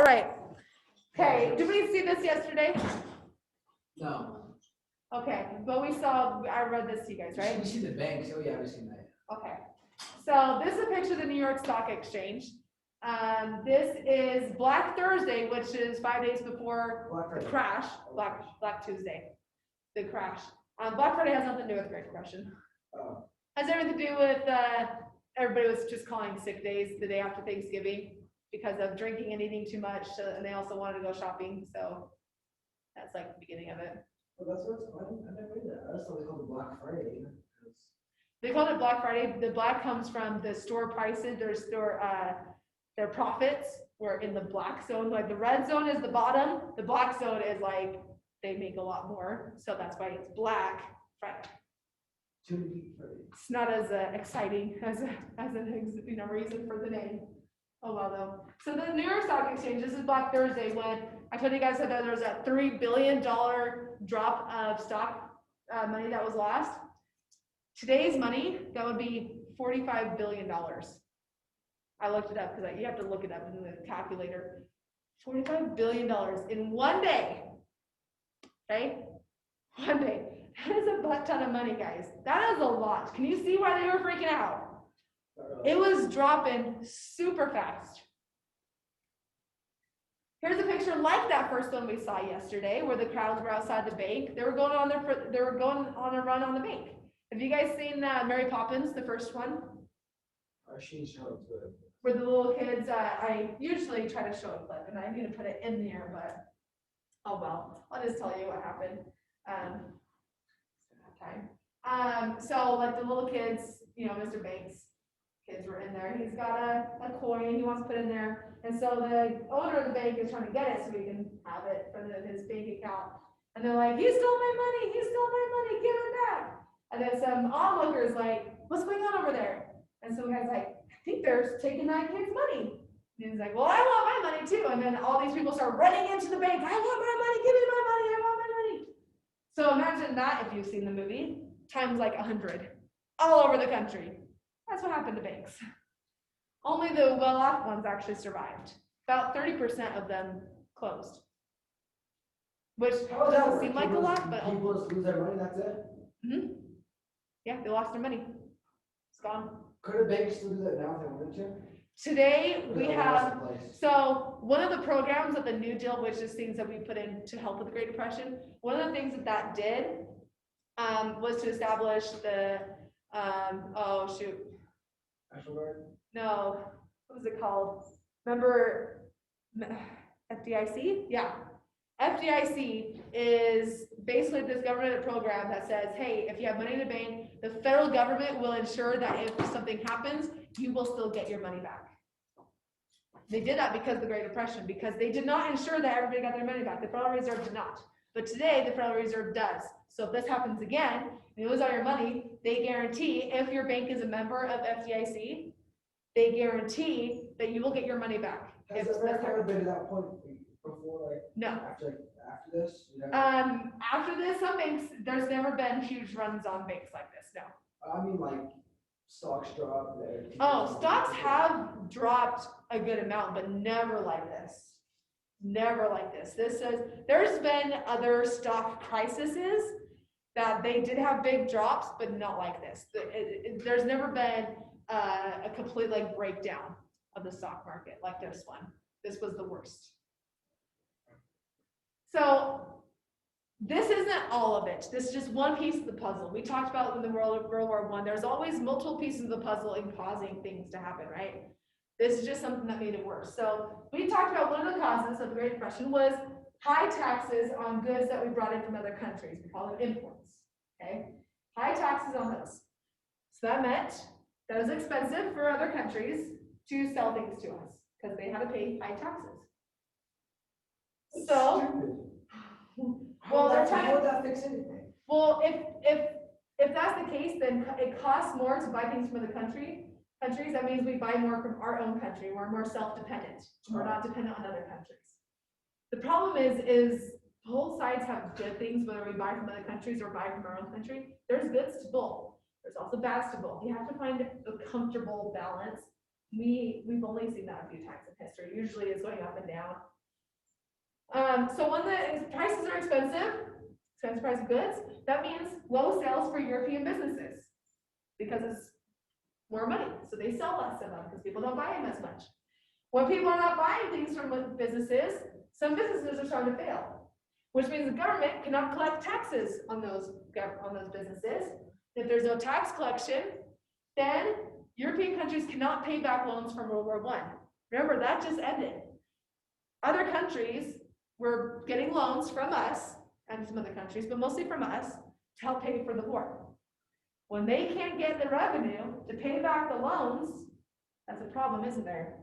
All right. Okay, did we see this yesterday? No. Okay, but I read this to you guys, right? We see the banks, oh yeah, we seen that. Okay, so this is a picture of the New York Stock Exchange. This is Black Thursday, which is 5 days before the crash, Black Tuesday, the crash. Black Friday has nothing to do with the Great Depression. Oh. Has everything to do with, everybody was just calling sick days the day after Thanksgiving because of drinking and eating too much, and they also wanted to go shopping, so that's like the beginning of it. Well, that's what's funny, I never read that, I just thought they called it Black Friday. They called it Black Friday. The black comes from the store prices, their profits were in the black zone. Like the red zone is the bottom, the black zone is like they make a lot more, so that's why it's Black Friday. It's not as exciting as a reason for the name. Oh well though. So the New York Stock Exchange, this is Black Thursday when I told you guys that there was a $3 billion drop of stock money that was lost. Today's money, that would be $45 billion. I looked it up because you have to look it up in the calculator. $45 billion in one day. Okay? One day. That is a butt ton of money, guys. That is a lot. Can you see why they were freaking out? It was dropping super fast. Here's a picture like that first one we saw yesterday, where the crowds were outside the bank. They were going on a run on the bank. Have you guys seen Mary Poppins, the first one? She showed it. Where the little kids, I usually try to show a clip, and I need to put it in there, but oh well. I'll just tell you what happened. Time. So like the little kids, Mr. Banks kids were in there. He's got a coin he wants to put in there, and so the owner of the bank is trying to get it so he can have it for his bank account. And they're like, "He stole my money! He stole my money! Give it back!" And then some onlookers like, "What's going on over there?" And so the guy's like, "I think they're taking that kid's money." And he's like, "Well, I want my money too." And then all these people start running into the bank. "I want my money! Give me my money! I want my money!" So imagine that if you've seen the movie, times like 100, all over the country. That's what happened to banks. Only the well-off ones actually survived. About 30% of them closed. Which doesn't seem like a lot, but people just lose their money, that's it? Mm-hmm. Yeah, they lost their money. It's gone. Could a bank still do that now if they wanted to? Today we have, so one of the programs of the New Deal, which is things that we put in to help with the Great Depression, one of the things that did was to establish the, National Guard? No, what was it called? Remember FDIC? Yeah. FDIC is basically this government program that says, hey, if you have money in a bank, the federal government will ensure that if something happens, you will still get your money back. They did that because of the Great Depression, because they did not ensure that everybody got their money back. The Federal Reserve did not. But today, the Federal Reserve does. So if this happens again, and you lose all your money, they guarantee, if your bank is a member of FDIC, they guarantee that you will get your money back. Has there ever been to that point before, like, no. After this? After this, some banks, there's never been huge runs on banks like this, no. I mean, like, stocks drop there. Oh, stocks have dropped a good amount, but never like this. Never like this. There's been other stock crises that they did have big drops, but not like this. There's never been a complete like breakdown of the stock market like this one. This was the worst. So this isn't all of it. This is just one piece of the puzzle. We talked about in the World War I, there's always multiple pieces of the puzzle in causing things to happen, right? This is just something that made it worse. So we talked about one of the causes of the Great Depression was high taxes on goods that we brought in from other countries. We call them imports, okay? High taxes on those. So that meant that it was expensive for other countries to sell things to us because they had to pay high taxes. So, well, they're trying. How would that fix anything? Well, if that's the case, then it costs more to buy things from other countries. That means we buy more from our own country. We're more self-dependent. We're not dependent on other countries. The problem is both sides have good things, whether we buy from other countries or buy from our own country. There's goods to both. There's also bads to both. You have to find a comfortable balance. We've only seen that a few times in history. Usually it's going up and down. So when the prices are expensive price of goods, that means low sales for European businesses because it's more money. So they sell less of them because people don't buy them as much. When people are not buying things from businesses, some businesses are starting to fail, which means the government cannot collect taxes on those businesses. If there's no tax collection, then European countries cannot pay back loans from World War I. Remember, that just ended. Other countries were getting loans from us and some other countries, but mostly from us, to help pay for the war. When they can't get the revenue to pay back the loans, that's a problem, isn't there?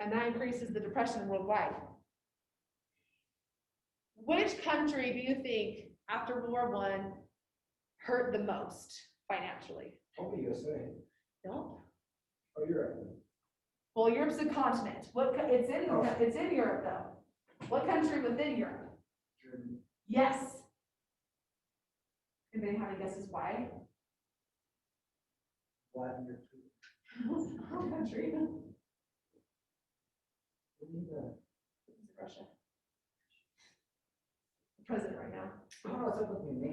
And that increases the depression worldwide. Which country do you think, after World War I, hurt the most financially? Probably USA. No. Oh, Europe. Well, Europe's a continent. It's in Europe though. What country within Europe? Germany. Yes. Anybody have any guesses why? Vladimir Putin. What country? What do you mean Russia. The president right now. Oh, it's like with me.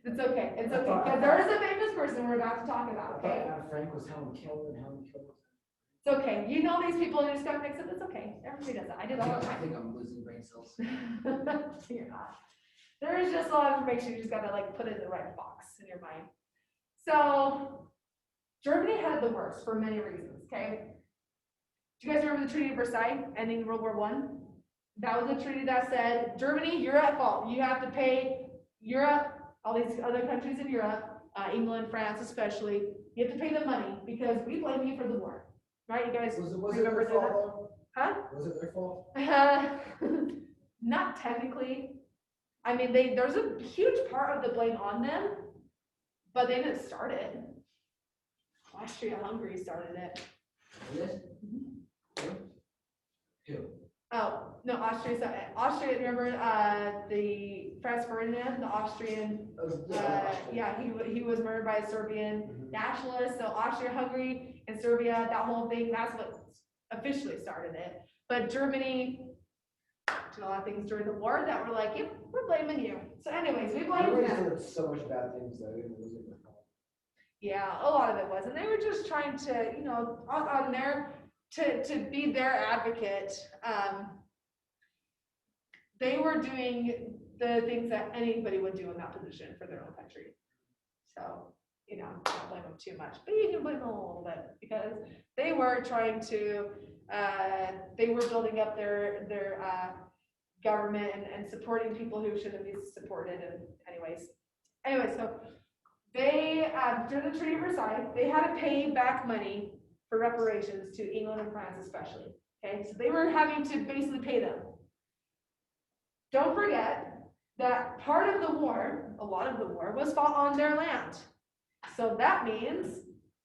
It's okay. It's okay. I thought- There is a famous person we're about to talk about. I Okay. thought Anne Frank was Helen Keller and Helen Keller was. It's okay. You know these people and you just gotta mix it. It's okay. Everybody does that. I did all the I time. think I'm losing brain cells. You're not. There is just a lot of information. You just gotta like put it in the right box in your mind. So Germany had the worst for many reasons. Okay. Do you guys remember the Treaty of Versailles ending World War I? That was a treaty that said, Germany, you're at fault. You have to pay Europe, all these other countries in Europe, England, France especially, you have to pay them money because we blame you for the war. Right? You guys Was it remember their fault that? though? Huh? Was it their fault? Not technically. I mean, there's a huge part of the blame on them, but they didn't start it. Austria-Hungary started it. Yes? Who? Oh, no, Austria, remember, the Franz Ferdinand, the Austrian, he was murdered by a Serbian nationalist, so Austria-Hungary and Serbia, that whole thing, that's what officially started it. But Germany did a lot of things during the war that were like, yep, we're blaming you. So anyways, we blame Everybody them. did so much bad things that it wasn't their fault. Yeah, a lot of it was, and they were just trying to, on their, to be their advocate. They were doing the things that anybody would do in that position for their own country. So, don't blame them too much, but you can blame them a little bit because they were trying to, they were building up their government and supporting people who shouldn't be supported. And anyways, so they, during the Treaty of Versailles, they had to pay back money for reparations to England and France especially. Okay, so they were having to basically pay them. Don't forget that part of the war, a lot of the war, was fought on their land. So that means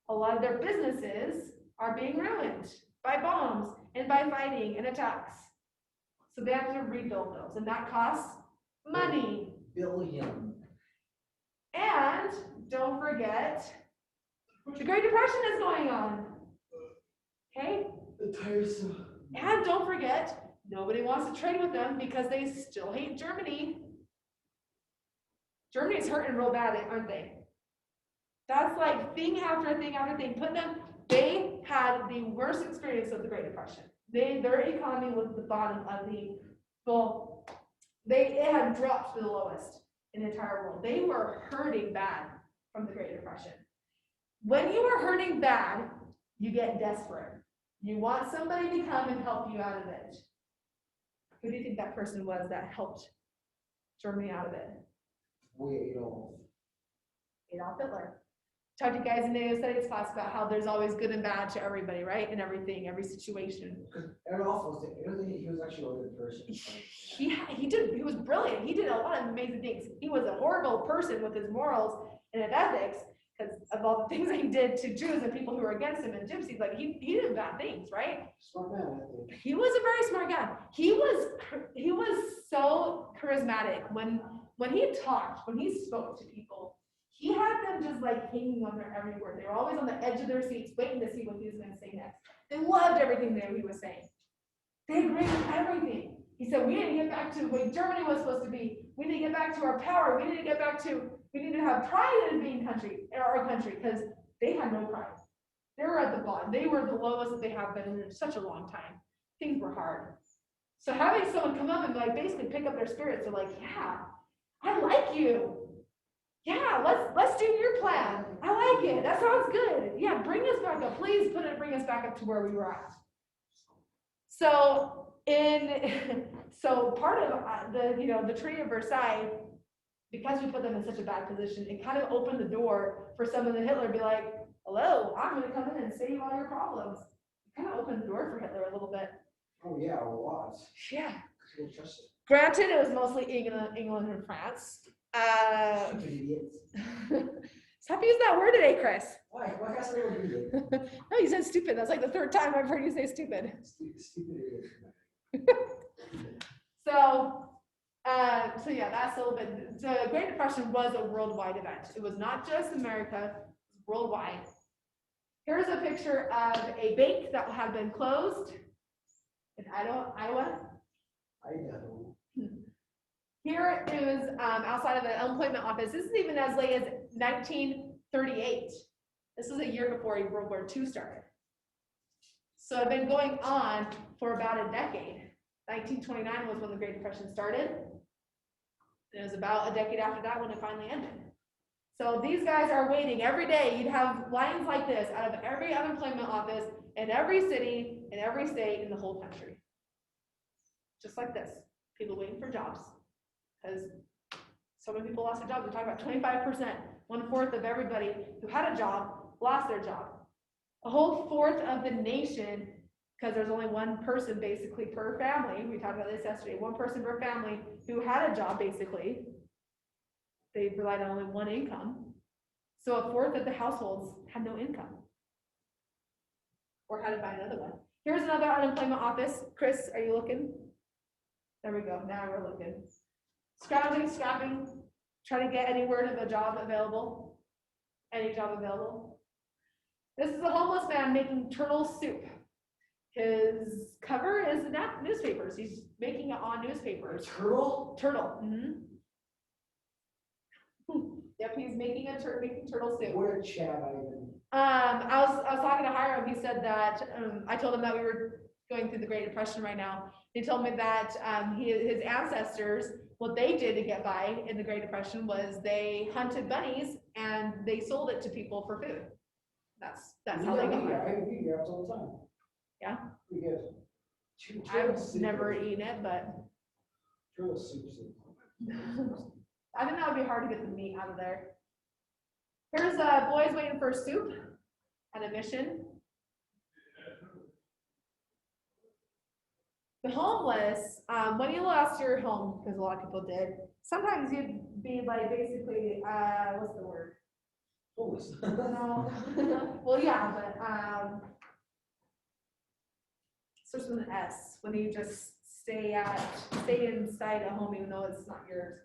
a lot of their businesses are being ruined by bombs and by fighting and attacks. So they have to rebuild those, and that costs money. Billion. And don't forget, the Great Depression is going on. Okay? The tiresome. And don't forget, nobody wants to trade with them because they still hate Germany. Germany's hurting real bad, aren't they? That's like thing after thing after thing. They had the worst experience of the Great Depression. Their economy was at the bottom of it had dropped to the lowest in the entire world. They were hurting bad from the Great Depression. When you are hurting bad, you get desperate. You want somebody to come and help you out of it. Who do you think that person was that helped Germany out of it? Adolf Hitler. Talked to you guys in the studies class about how there's always good and bad to everybody, right? In everything, every situation. Adolf he was actually a good person. He was brilliant. He did a lot of amazing things. He was a horrible person with his morals and his ethics because of all the things he did to Jews and people who were against him and gypsies. Like he did bad things, right? Smart man, I think. He was a very smart guy. He was so charismatic when he talked, when he spoke to people. He had them just like hanging on their every word. They were always on the edge of their seats, waiting to see what he was going to say next. They loved everything that he was saying. They agreed with everything. He said, we need to get back to what Germany was supposed to be. We need to get back to our power. We need to have pride in being our country, because they had no pride. They were at the bottom. They were the lowest that they have been in such a long time. Things were hard. So having someone come up and like basically pick up their spirits, they're like, yeah, I like you. Yeah, let's do your plan. I like it. That sounds good. Yeah, bring us back up. Please bring us back up to where we were at. So part of the Treaty of Versailles, because we put them in such a bad position, it kind of opened the door for someone in Hitler to be like, hello, I'm going to come in and save all your problems. It kind of opened the door for Hitler a little bit. Oh, yeah, a lot. Yeah. People trust it. Granted, it was mostly England and France. Stupid idiots. Stop using that word today, Chris. Why? Why can't I say an idiot? No, you said stupid. That's like the third time I've heard you say stupid. Stupid idiot. So yeah, that's a little bit. The Great Depression was a worldwide event. It was not just America, it was worldwide. Here's a picture of a bank that had been closed in Iowa. I know. Here is outside of the unemployment office. This is even as late as 1938. This is a year before World War II started. So it's been going on for about a decade. 1929 was when the Great Depression started. And it was about a decade after that when it finally ended. So these guys are waiting every day. You'd have lines like this out of every unemployment office in every city, in every state, in the whole country. Just like this. People waiting for jobs. Because so many people lost their jobs. We're talking about 25%, 1/4 of everybody who had a job lost their job. A whole fourth of the nation, because there's only one person basically per family. We talked about this yesterday. One person per family who had a job basically. They relied on only one income. So a fourth of the households had no income or had to buy another one. Here's another unemployment office. Chris, are you looking? There we go. Now we're looking. Scrapping, trying to get any word of a job available. Any job available. This is a homeless man making turtle soup. His cover is newspapers. He's making it on newspapers. Turtle? Turtle. Yep, he's making turtle soup. What a chat I even. I was talking to Hiram. He said that I told him that we were going through the Great Depression right now. He told me that his ancestors, what they did to get by in the Great Depression was they hunted bunnies and they sold it to people for food. That's how they got by. We eat grabs all the time. Yeah? We get I've never eaten it, but turtle soup. I think that would be hard to get the meat out of there. Here's boys waiting for soup at a mission. The homeless, when you lost your home, because a lot of people did, sometimes you'd be like basically, what's the word? Homeless. No. Well, yeah, but starts with an S. When you just stay inside a home even though it's not yours.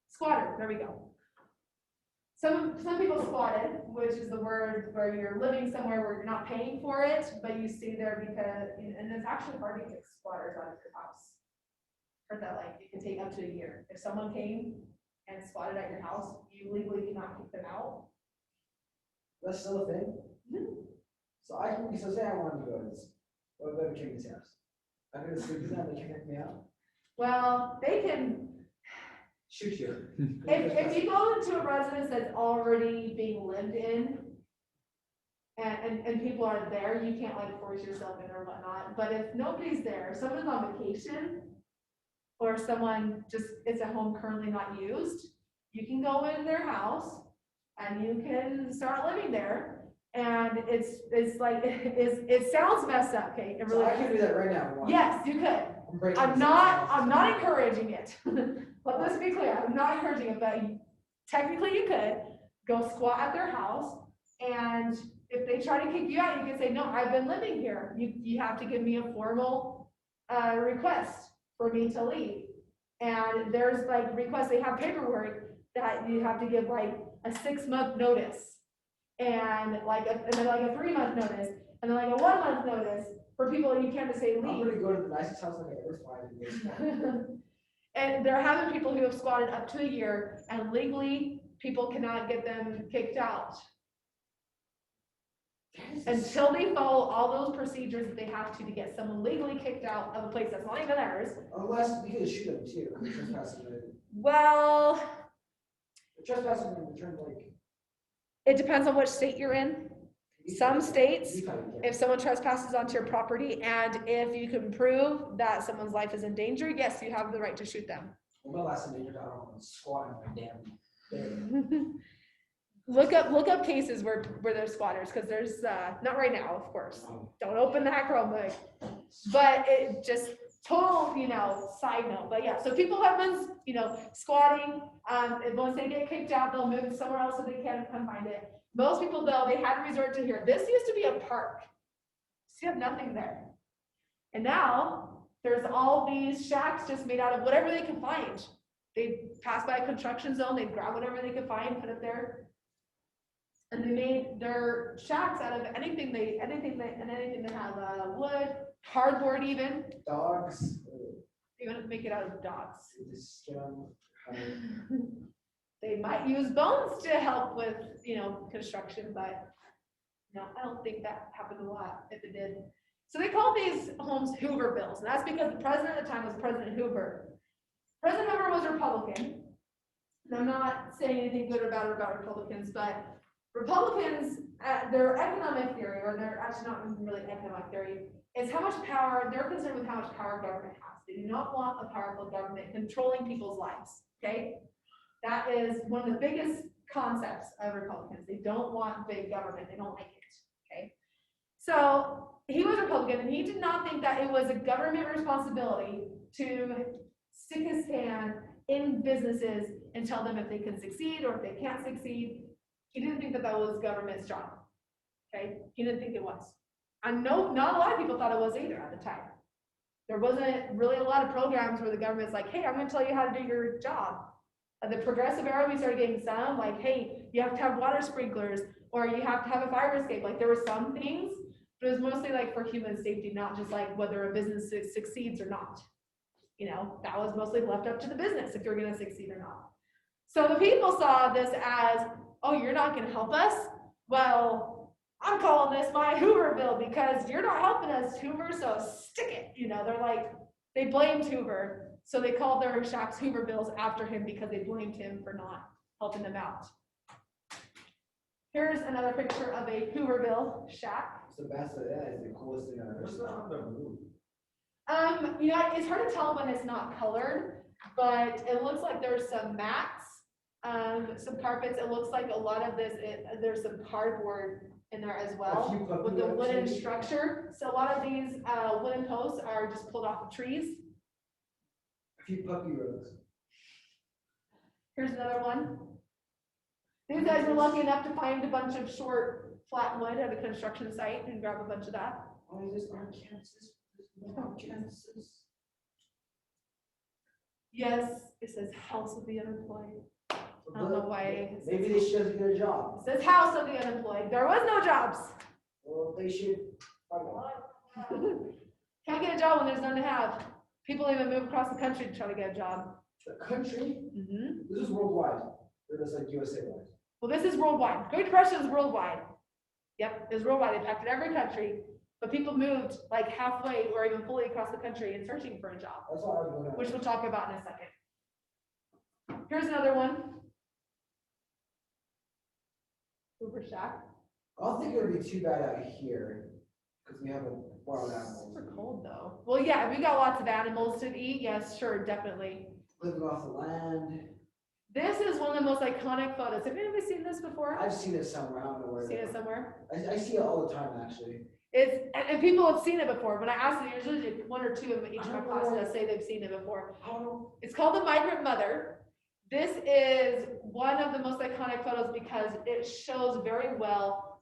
Squatter. There we go. Some people squatted, which is the word where you're living somewhere where you're not paying for it, but you stay there because, and it's actually hard to get squatters out of your house. Heard that like it can take up to a year. If someone came and squatted at your house, you legally cannot kick them out. That's still a thing? Mm-hmm. So say I wanted to go to King's house. I'm gonna sleep with them, they can kick me out. Well, they can. Shoot you. If you go into a residence that's already being lived in, and people are there, you can't like force yourself in or whatnot. But if nobody's there, if someone's on vacation, or someone just is at home currently not used, you can go in their house and you can start living there. And it sounds messed up, okay? It really So I can do that right now. Yes, you could. I'm not encouraging it. Let this be clear. I'm not encouraging it, but technically you could go squat at their house, and if they try to kick you out, you can say, no, I've been living here. You have to give me a formal request for me to leave. And there's like requests, they have paperwork that you have to give like a 6-month notice, and then like a 3-month notice, and then like a 1-month notice, for people, you can't just say I'm leave. gonna go to the nicest house I can ever find and just squat. And they're having people who have squatted up to a year, and legally, people cannot get them kicked out until they follow all those procedures that they have to get someone legally kicked out of a place that's not even theirs. Unless we could shoot them too, because trespassing, Well, trespassing in return, like. it depends on which state you're in. Some states, You kinda can. if someone trespasses onto your property and if you can prove that someone's life is in danger, yes, you have the right to shoot them. Well, my last time I got on squatting my damn bed. Look up cases where there's squatters, because there's, not right now, of course. Don't open that Chromebook. But it just total, side note. But yeah, so people have been, squatting. And once they get kicked out, they'll move somewhere else so they can come find it. Most people, though, they had to resort to here. This used to be a park. So you have nothing there. And now there's all these shacks just made out of whatever they can find. They pass by a construction zone, they grab whatever they could find, put it there. And they made their shacks out of anything they have, wood, cardboard even. Dogs. Even make it out of dogs. Just get on. They might use bones to help with, construction, but no, I don't think that happened a lot if it did. So they called these homes Hoovervilles, and that's because the president at the time was President Hoover. President Hoover was Republican, and I'm not saying anything good or bad about Republicans, but Republicans, their economic theory, or they're actually not really economic theory, is how much power, they're concerned with how much power government has. They do not want a powerful government controlling people's lives, okay? That is one of the biggest concepts of Republicans. They don't want big government. They don't like it, okay? So he was Republican, and he did not think that it was a government responsibility to stick his hand in businesses and tell them if they can succeed or if they can't succeed. He didn't think that that was government's job, okay? He didn't think it was. I know not a lot of people thought it was either at the time. There wasn't really a lot of programs where the government's like, hey, I'm gonna tell you how to do your job. The progressive era, we started getting some, like, hey, you have to have water sprinklers, or you have to have a fire escape. Like, there were some things, but it was mostly like for human safety, not just like whether a business succeeds or not. That was mostly left up to the business if you're gonna succeed or not. So the people saw this as, oh, you're not gonna help us? Well, I'm calling this my Hooverville because you're not helping us, Hoover, so stick it. They're like, they blamed Hoover. So they called their shacks Hoovervilles after him because they blamed him for not helping them out. Here's another picture of a Hooverville shack. So that's that is the coolest thing I've ever What's seen. that on the roof? It's hard to tell when it's not colored, but it looks like there's some mats, some carpets. It looks like a lot of this, there's some cardboard in there as well with the wooden structure. So a lot of these wooden posts are just pulled off of trees. A few puppy roads. Here's another one. These guys were lucky enough to find a bunch of short flat wood at a construction site and grab a bunch of that. Oh, is this Arkansas? Arkansas. Yes, it says House of the Unemployed. I don't know why. Maybe they should get a job. It says House of the Unemployed. There was no jobs. Well, they should. Can't get a job when there's none to have. People even move across the country to try to get a job. The country. Mm-hmm. This is worldwide. Or just like USA wide. Well, this is worldwide. Great Depression is worldwide. Yep, it was worldwide. It impacted every country. But people moved like halfway or even fully across the country and searching for a job, That's all I was going which we'll talk about in a second. Here's another one. Hoover Shack. I don't think it would be too bad out here because we have a wild animals. Super cold though. Well, yeah, we got lots of animals to eat. Yes, sure, definitely. Living off the land. This is one of the most iconic photos. Have anybody seen this before? I've seen it somewhere. I don't know where. Seen it somewhere? I see it all the time actually. And people have seen it before. When I ask them, usually one or two of each of my I don't classes know. that say they've seen it before. I don't know. It's called The Migrant Mother. This is one of the most iconic photos because it shows very well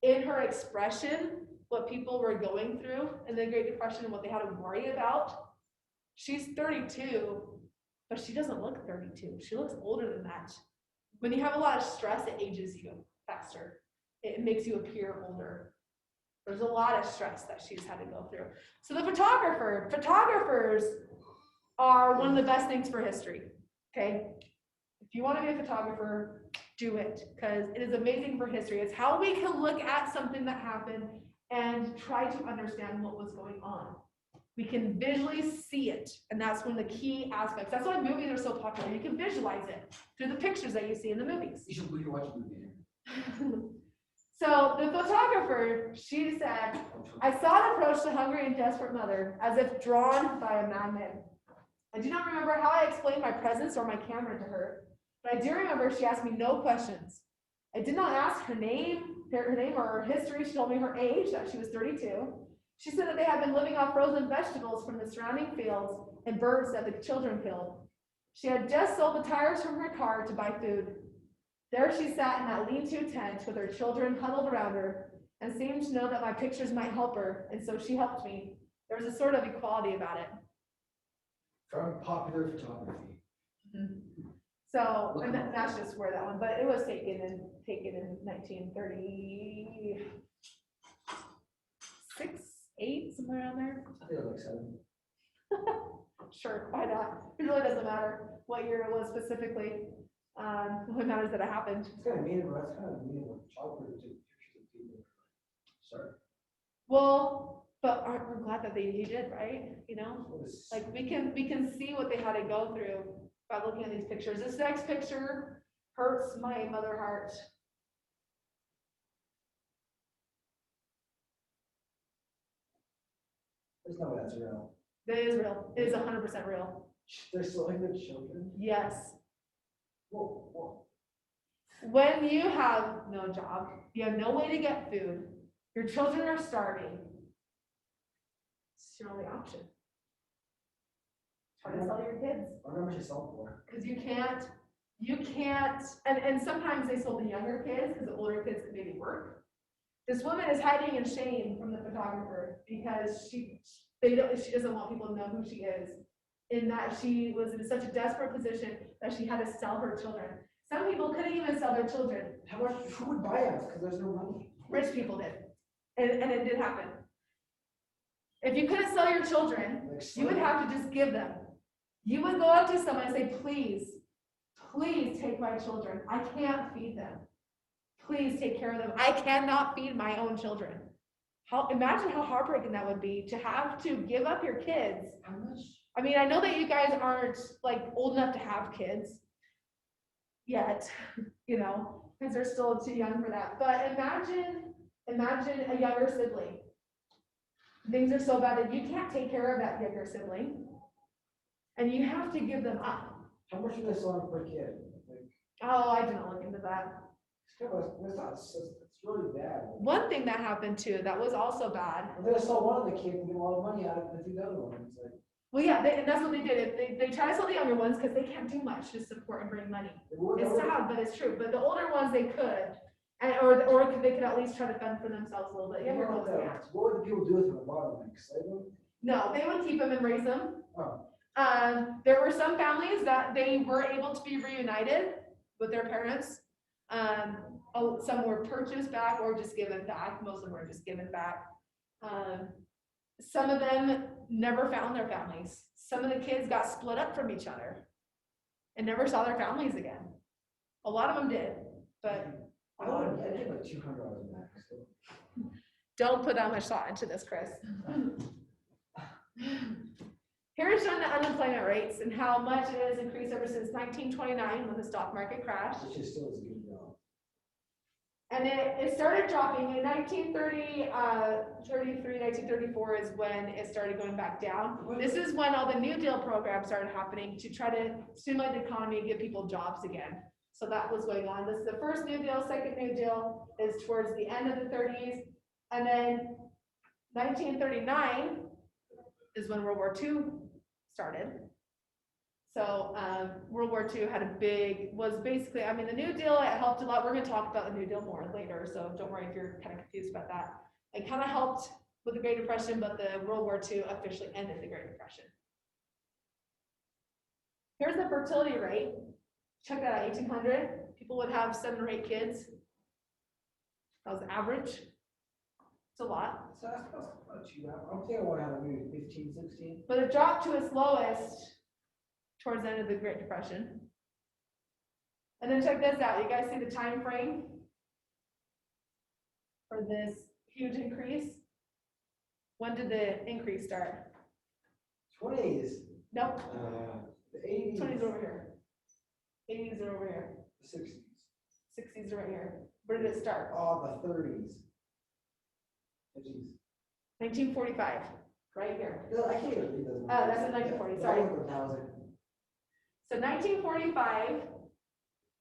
in her expression what people were going through in the Great Depression and what they had to worry about. She's 32, but she doesn't look 32. She looks older than that. When you have a lot of stress, it ages you faster. It makes you appear older. There's a lot of stress that she's had to go through. So the photographers are one of the best things for history, okay? If you want to be a photographer, do it, because it is amazing for history. It's how we can look at something that happened and try to understand what was going on. We can visually see it, and that's one of the key aspects. That's why movies are so popular. You can visualize it through the pictures that you see in the movies. You should watch a movie. So the photographer, she said, I saw an approach to hungry and desperate mother as if drawn by a madman. I do not remember how I explained my presence or my camera to her, but I do remember she asked me no questions. I did not ask her name or her history. She told me her age, that she was 32. She said that they had been living off frozen vegetables from the surrounding fields and birds that the children killed. She had just sold the tires from her car to buy food. There she sat in that lean-to tent with her children huddled around her and seemed to know that my pictures might help her, and so she helped me. There was a sort of equality about it. From popular photography. So, and that's just where that one, but it was taken in 1936, 8, somewhere around there. I think it was like 7. Sure, why not? It really doesn't matter what year it was specifically. What matters that it happened. It's kind of mean, but that's kind of mean when photographers take pictures of people. Sorry. Well, but we're glad that he did, right? You know, What is- like we can see what they had to go through by looking at these pictures. This next picture hurts my mother heart. There's no way that's real. That is real. It is 100% real. They're selling their children. Yes. Whoa, whoa. When you have no job, you have no way to get food, your children are starving, it's your only option. Try to sell your kids. I remember she sold for. Because you can't, and sometimes they sold the younger kids because the older kids could maybe work. This woman is hiding in shame from the photographer because she doesn't want people to know who she is, in that she was in such a desperate position that she had to sell her children. Some people couldn't even sell their children. How much? Who would buy us? Because there's no money. Rich people did, and it did happen. If you couldn't sell your children, Like, you would have to just give them. You would go up to someone and say, please take my children. I can't feed them. Please take care of them. I cannot feed my own children. Imagine how heartbreaking that would be to have to give up your kids. How much? I mean, I know that you guys aren't like old enough to have kids yet, you know, because they're still too young for that. But imagine a younger sibling. Things are so bad that you can't take care of that younger sibling, and you have to give them up. How much are they selling per kid? Like, Oh, I didn't look into that. it's really bad. One thing that happened too, that was also bad. I'm gonna sell one of the kids and get a lot of money out of it, and the other one. It's like, Well, yeah, and that's what they did. They try to sell the younger ones because they can't do much to support and bring money. It's sad, but it's true. But the older ones they could, or they could at least try to fend for themselves a little bit. Younger ones can't. What would the people do with them at the bottom? Like, slave them? No, they would keep them and raise them. Oh. There were some families that they were able to be reunited with their parents. Some were purchased back or just given back. Most of them were just given back. Some of them never found their families. Some of the kids got split up from each other and never saw their families again. A lot of them did, but a lot of them I'd didn't. give like $200 back. So. Don't put that much thought into this, Chris. Here is showing the unemployment rates and how much it has increased ever since 1929 when the stock market crashed. Which is still as good job. And it started dropping in 1933, 1934 is when it started going back down. This is when all the New Deal programs started happening to try to stimulate the economy and give people jobs again. So that was going on. This is the first New Deal. Second New Deal is towards the end of the 30s. And then 1939 is when World War II started. So World War II was basically, I mean, the New Deal, it helped a lot. We're going to talk about the New Deal more later, so don't worry if you're kind of confused about that. It kind of helped with the Great Depression, but the World War II officially ended the Great Depression. Here's the fertility rate. Check that out, 1800. People would have 7 or 8 kids. That was average. It's a lot. So that's not too bad. I'm thinking what happened, maybe 15, 16. But it dropped to its lowest towards the end of the Great Depression. And then check this out. You guys see the time frame for this huge increase? When did the increase start? 20s. Nope, The 80s. 20s are over here. 80s are over here. The 60s. 60s are right here. Where did it start? Oh, the 30s. Jeez. 1945, right here. No, I can't even read those. Oh, that's in 1940, sorry. Over 1,000. So 1945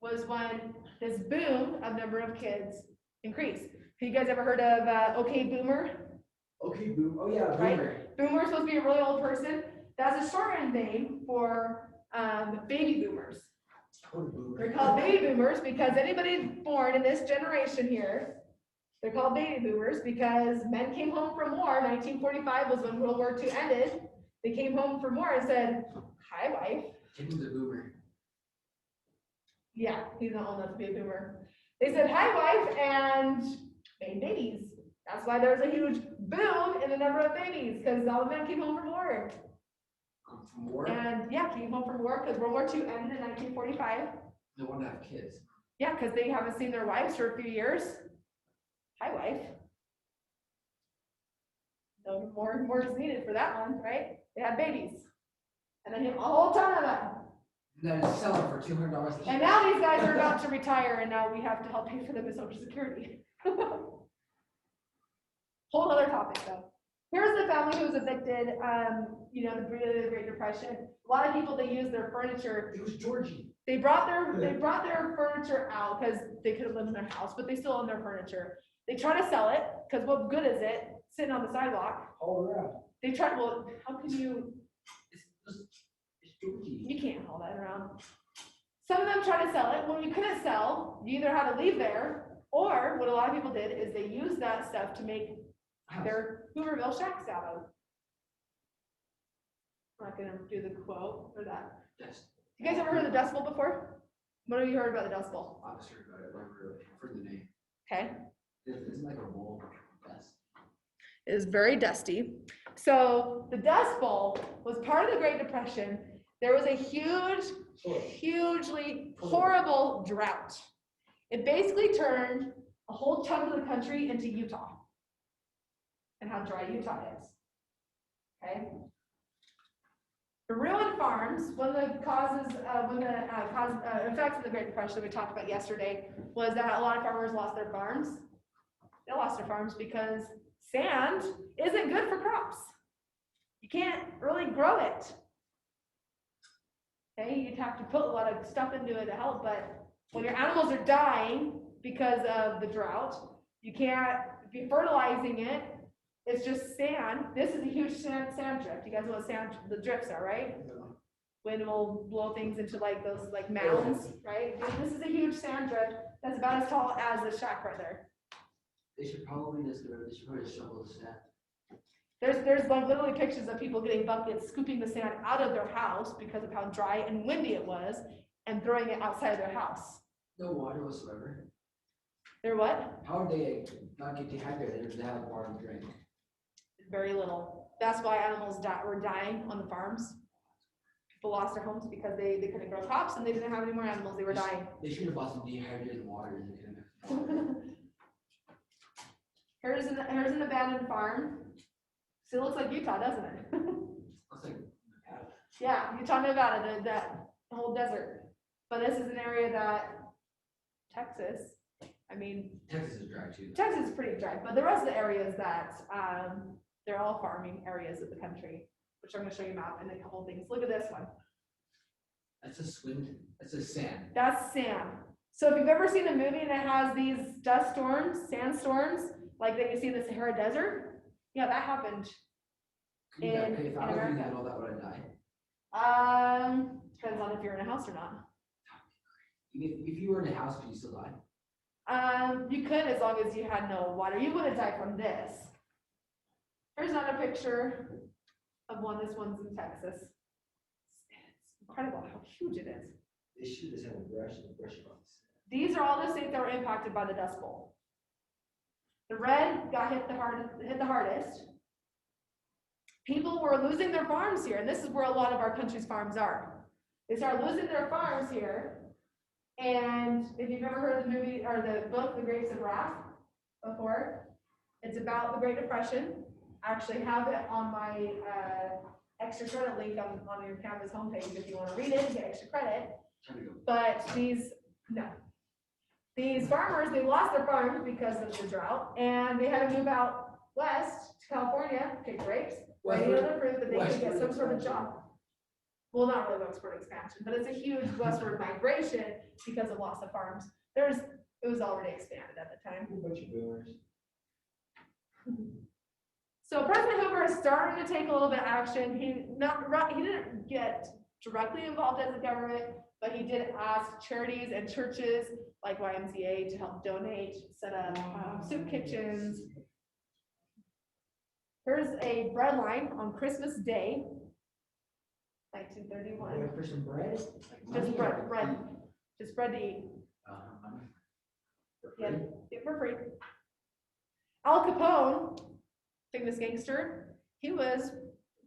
was when this boom of number of kids increased. Have you guys ever heard of OK Boomer? Okay, boom. Oh, yeah, Right? boomer. Boomer is supposed to be a really old person. That's a shortened name for baby boomers. Oh, boomer. They're called baby boomers because anybody born in this generation here, they're called baby boomers because men came home from war. 1945 was when World War II ended. They came home from war and said, "Hi, wife." Tim's a boomer. Yeah, he's not old enough to be a boomer. They said, "Hi, wife," and made babies. That's why there's a huge boom in the number of babies because all the men came home from war. From war, And yeah, came home from war because World War II ended in 1945. they want to have kids. Yeah, because they haven't seen their wives for a few years. Hi, wife. No more words needed for that one, right? They had babies. And then a whole ton of them. And then sell them for $200 each. And now these guys are about to retire, and now we have to help pay for them with Social Security. Whole other topic, though. Here's the family who was evicted, the Great Depression. A lot of people, they use their furniture. It was Georgie. They brought their furniture out because they could have lived in their house, but they still own their furniture. They try to sell it, because what good is it sitting on the sidewalk? All around. They try, well, how can you, It's Georgie. you can't haul that around. Some of them try to sell it. When you couldn't sell, you either had to leave there, or what a lot of people did is they used that stuff to make their Hooverville shacks out of. I'm not gonna do the quote or that. Yes. You guys ever heard of the Dust Bowl before? What have you heard about the Dust Bowl? I've heard about it, never heard the name. Okay. It's like a bowl. Yes. It is very dusty. So the Dust Bowl was part of the Great Depression. There was a hugely horrible drought. It basically turned a whole chunk of the country into Utah and how dry Utah is. Okay. The ruined farms, one of the causes, effects of the Great Depression that we talked about yesterday was that a lot of farmers lost their farms. They lost their farms because sand isn't good for crops. You can't really grow it. Okay, you'd have to put a lot of stuff into it to help, but when your animals are dying because of the drought, you can't be fertilizing it. It's just sand. This is a huge sand drift. You guys know what the drifts are, right? Wind will blow things into like those like mounds, right? This is a huge sand drift that's about as tall as the shack right there. They should probably just shovel the sand. There's like literally pictures of people getting buckets, scooping the sand out of their house because of how dry and windy it was, and throwing it outside of their house. No water whatsoever. They're what? How would they not get dehydrated if they have water to drink? Very little. That's why animals were dying on the farms. People lost their homes because they couldn't grow crops and they didn't have any more animals. They were dying. They should have bought some dehydrated water and they could have. Here's an abandoned farm. So it looks like Utah, doesn't it? Looks like Yeah, Utah, Nevada, that whole desert. But this is an area that Texas Texas is dry too. Texas is pretty dry, but the rest of the areas that, they're all farming areas of the country, which I'm gonna show you a map and a couple things. Look at this one. That's a swim. That's a sand. That's sand. So if you've ever seen a movie and it has these dust storms, sandstorms, like that you see in the Sahara Desert, yeah, that happened. If I was In doing America. that, all that would I die. Depends on if you're in a house or not. If you were in a house, could you still die? You could as long as you had no water. You wouldn't die from this. Here's another picture of one. This one's in Texas. It's incredible how huge it is. They should just have a brush and brush it off. These are all the states that were impacted by the Dust Bowl. The red got hit the hardest. People were losing their farms here, and this is where a lot of our country's farms are. They started losing their farms here, and if you've ever heard of the movie or the book, The Grapes of Wrath, before, it's about the Great Depression. I actually have it on my extra credit link on your campus homepage if you want to read it and get extra credit. But these farmers, they lost their farms because of the drought, and they had to move out west to California, pick grapes, or any other fruit that they could get some sort of job. Well, not really westward expansion, but it's a huge westward migration because of loss of farms. It was already expanded at the time. A bunch of boomers. So President Hoover is starting to take a little bit of action. He didn't get directly involved as a government, but he did ask charities and churches like YMCA to help donate, set up soup kitchens. Here's a bread line on Christmas Day, 1931. Wait for some bread? Just bread, just bread to eat. Yeah, get for free. Al Capone, famous gangster, he was a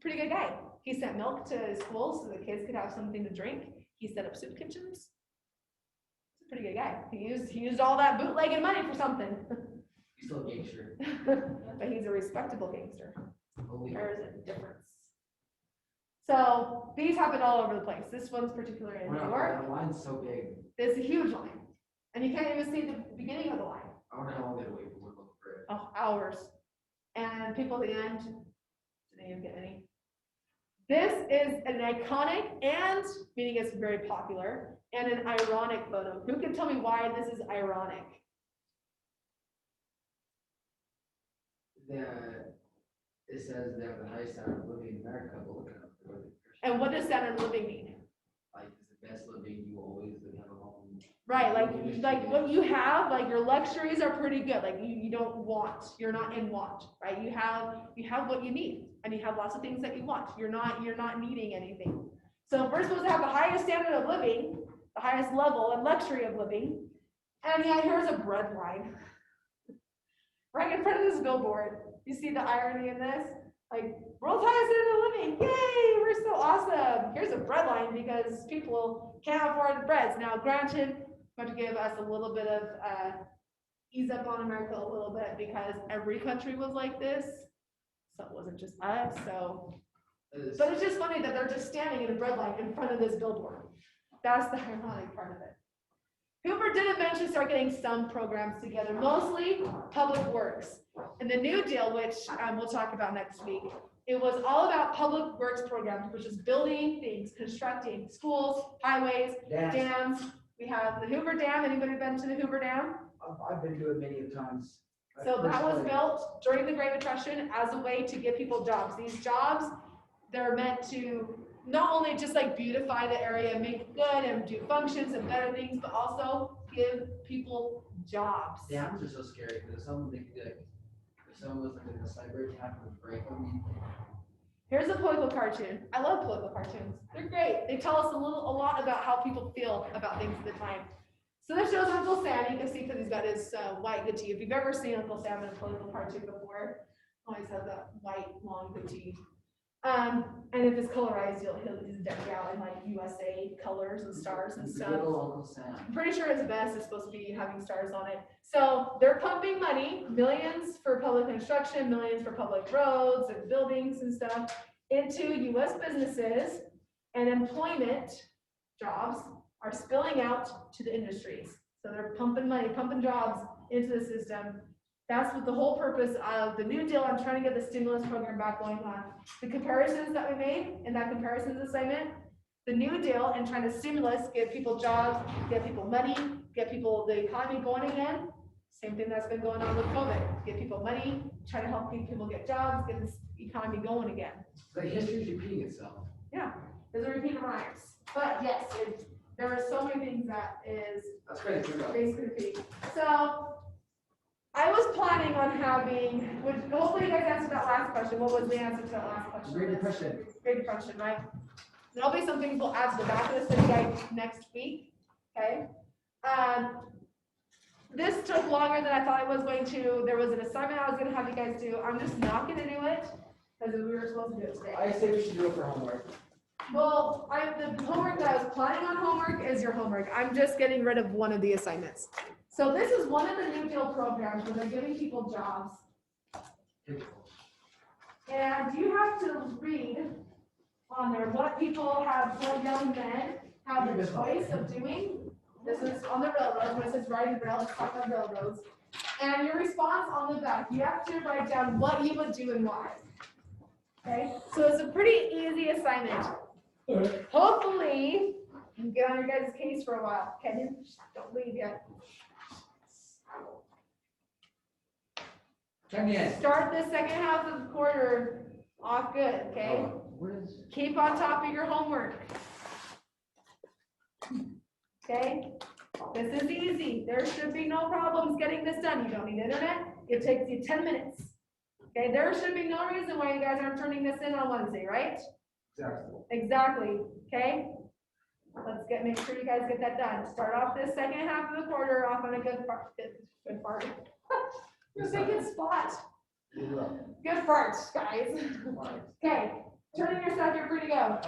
pretty good guy. He sent milk to his schools so the kids could have something to drink. He set up soup kitchens. He's a pretty good guy. He used all that bootlegging money for something. He's still a gangster. But he's a respectable gangster. Holy. There's a difference. So these happen all over the place. This one's particularly in New York. The line's so big. It's a huge line. And you can't even see the beginning of the line. I wonder how long they wait for one loaf of bread. Oh, hours. And people at the end didn't even get any. This is an iconic and, meaning it's very popular, and an ironic photo. Who can tell me why this is ironic? It says they have the highest standard of living in America, but look at it. And what does standard of living mean? Like, it's the best living, you always have a home. Right, like what you have, like your luxuries are pretty good. Like you don't want, you're not in want, right? You have what you need, and you have lots of things that you want. You're not needing anything. So if we're supposed to have the highest standard of living, the highest level and luxury of living, and yet here's a bread line. Right in front of this billboard. You see the irony in this? Like, world's highest standard of living, yay, we're so awesome. Here's a bread line because people can't afford the breads. Now, granted, I'm going to give us a little bit of ease up on America a little bit because every country was like this. So it wasn't just us, so. But it's just funny that they're just standing in a bread line in front of this billboard. That's the ironic part of it. Hoover did eventually start getting some programs together, mostly public works. And the New Deal, which we'll talk about next week, it was all about public works programs, which is building things, constructing schools, highways, dams. We have the Hoover Dam. Anybody been to the Hoover Dam? I've been to it many times. So that was built during the Great Depression as a way to give people jobs. These jobs, they're meant to not only just like beautify the area, make it good and do functions and better things, but also give people jobs. Dams are so scary because someone they could like, if someone was like a cyber attack would break them. Here's a political cartoon. I love political cartoons. They're great. They tell us a lot about how people feel about things at the time. So this shows Uncle Sam. You can see because he's got his white goatee. If you've ever seen Uncle Sam in a political cartoon before, always has that white long goatee. And if it's colorized, he's decked out in like USA colors and stars and stuff. Little Uncle Sam. I'm pretty sure his vest is supposed to be having stars on it. So they're pumping money, millions for public construction, millions for public roads and buildings and stuff, into US businesses, and employment jobs are spilling out to the industries. So they're pumping money, pumping jobs into the system. That's what the whole purpose of the New Deal. I'm trying to get the stimulus program back going on. The comparisons that we made in that comparisons assignment, the New Deal and trying to stimulus, get people jobs, get people money, get people the economy going again. Same thing that's been going on with COVID. Get people money, try to help people get jobs, get this economy going again. Like history's repeating itself. Yeah, there's a repeat of rhymes. But yes, there are so many things that is That's great. basically repeat. So I was planning on having, which hopefully you guys answered that last question. What was the answer to that last question? Great Depression. Great Depression, right? There'll be some things we'll add to the back of the study guide next week, okay? this took longer than I thought it was going to. There was an assignment I was gonna have you guys do. I'm just not gonna do it because we were supposed to do it today. I say we should do it for homework. Well, the homework that I was planning on homework is your homework. I'm just getting rid of one of the assignments. So this is one of the New Deal programs where they're giving people jobs. And you have to read on there what people have, what young men have the choice of doing. This is on the railroads, when it says riding rail, it's talking about railroads. And your response on the back, you have to write down what you would do and why. Okay, so it's a pretty easy assignment. Hopefully, you can get on your guys' case for a while. Okay, don't leave yet. Check me in. Start the second half of the quarter off good, okay? Oh, what is? Keep on top of your homework. Okay? This is easy. There should be no problems getting this done. You don't need internet. It takes you 10 minutes. Okay, there should be no reason why you guys aren't turning this in on Wednesday, right? Exactly. Exactly, okay? Make sure you guys get that done. Start off this second half of the quarter off on a good fart. You're a good spot. Good farts, guys. Okay, turn in your stuff, you're free to go.